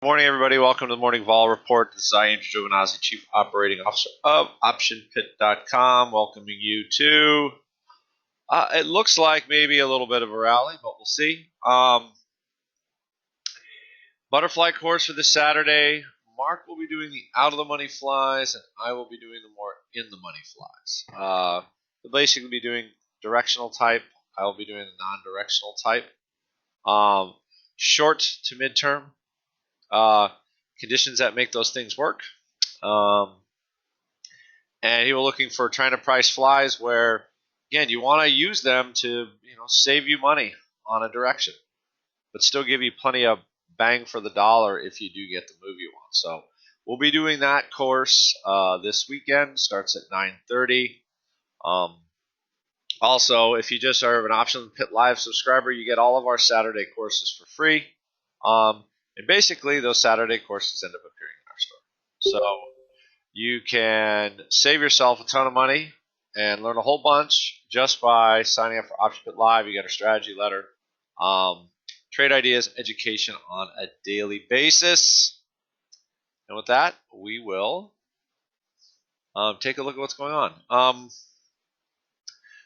Good morning, everybody. Welcome to the Morning Vol Report. This is Andrew Giovinazzi, Chief Operating Officer of OptionPit.com, welcoming you to. It looks like maybe a little bit of a rally, but we'll see. Butterfly course for this Saturday. Mark will be doing the out-of-the-money flies, and I will be doing the more in-the-money flies. We'll basically be doing directional type. I will be doing the non-directional type. Short to midterm. Conditions that make those things work. And he was looking for trying to price flies where, again, you want to use them to save you money on a direction, but still give you plenty of bang for the dollar if you do get the move you want. So we'll be doing that course this weekend. Starts at 9:30. Also, if you just are an Option Pit Live subscriber, you get all of our Saturday courses for free. And basically, those Saturday courses end up appearing in our store. So you can save yourself a ton of money and learn a whole bunch just by signing up for Option Pit Live. You get our strategy letter, trade ideas, education on a daily basis. And with that, we will take a look at what's going on.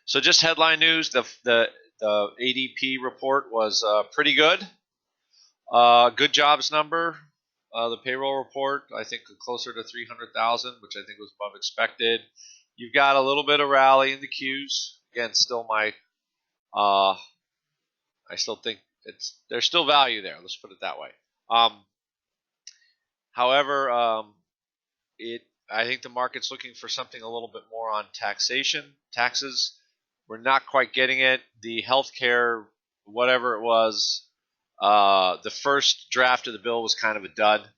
So just headline news, the ADP report was pretty good. Good jobs number. The payroll report, I think, closer to 300,000, which I think was above expected. You've got a little bit of rally in the Qs. Again, still I still think there's still value there. Let's put it that way. However, I think the market's looking for something a little bit more on taxes. We're not quite getting it. The healthcare, whatever it was, the first draft of the bill was kind of a dud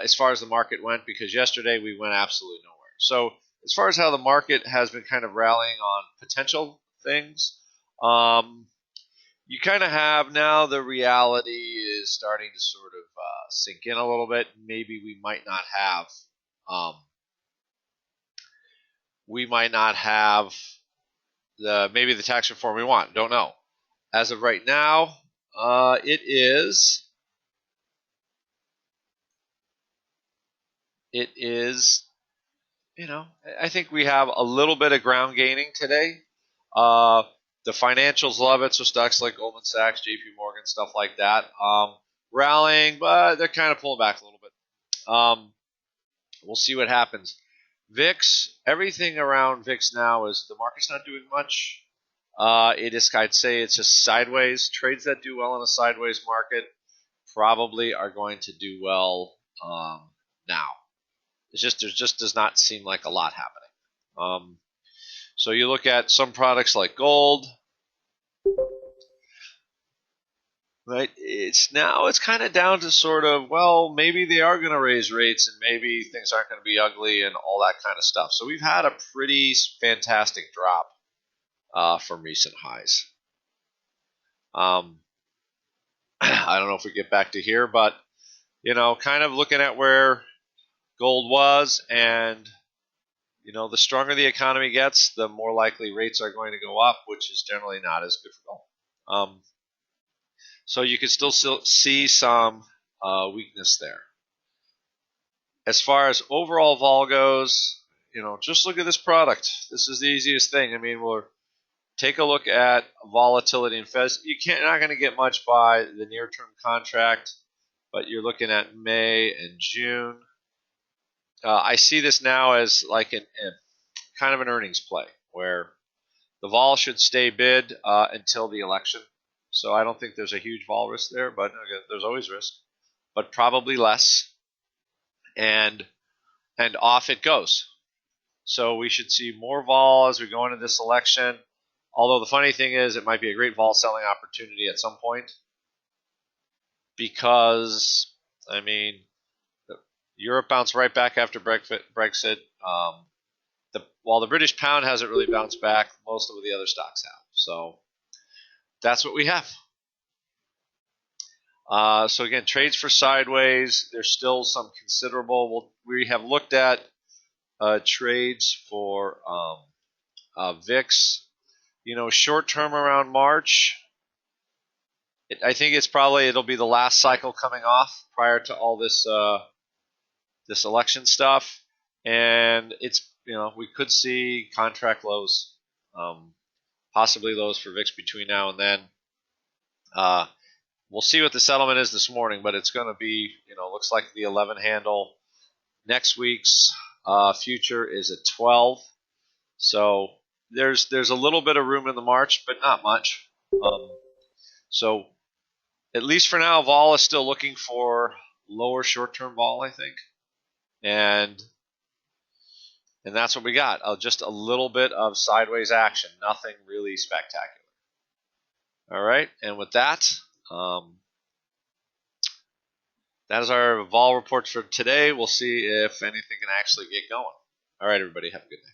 as far as the market went, because yesterday we went absolutely nowhere. So as far as how the market has been kind of rallying on potential things, you kind of have now the reality is starting to sort of sink in a little bit. Maybe we might not have maybe the tax reform we want. Don't know. As of right now, it is, I think we have a little bit of ground gaining today. The financials love it, so stocks like Goldman Sachs, JP Morgan, stuff like that, rallying, but they're kind of pulling back a little bit. We'll see what happens. VIX, everything around VIX now is the market's not doing much. I'd say it's just sideways. Trades that do well in a sideways market probably are going to do well now. There just does not seem like a lot happening. So you look at some products like gold, right? It's kind of down to sort of, well, maybe they are going to raise rates and maybe things aren't going to be ugly and all that kind of stuff. So we've had a pretty fantastic drop from recent highs. I don't know if we get back to here, but kind of looking at where gold was, and the stronger the economy gets, the more likely rates are going to go up, which is generally not as good for gold. So you can still see some weakness there. As far as overall vol goes, just look at this product. This is the easiest thing. I mean, we'll take a look at volatility in Fez. You're not going to get much by the near-term contract, but you're looking at May and June. I see this now as like kind of an earnings play where the vol should stay bid until the election. So I don't think there's a huge vol risk there, but there's always risk, but probably less. And off it goes. So we should see more vol as we go into this election. Although the funny thing is, it might be a great vol selling opportunity at some point, because Europe bounced right back after Brexit. While the British pound hasn't really bounced back, most of the other stocks have. So that's what we have. So again, trades for sideways. There's still some considerable. We have looked at trades for VIX. Short term around March, I think it'll be the last cycle coming off prior to all this this election stuff, and it's we could see contract lows, possibly lows for VIX between now and then. We'll see what the settlement is this morning, but it's going to be looks like the 11 handle. Next week's future is at 12, so there's a little bit of room in the March, but not much. So at least for now, vol is still looking for lower short-term vol, I think, and that's what we got. Just a little bit of sideways action, nothing really spectacular. All right, and with that, that is our vol reports for today. We'll see if anything can actually get going. All right, everybody, have a good day.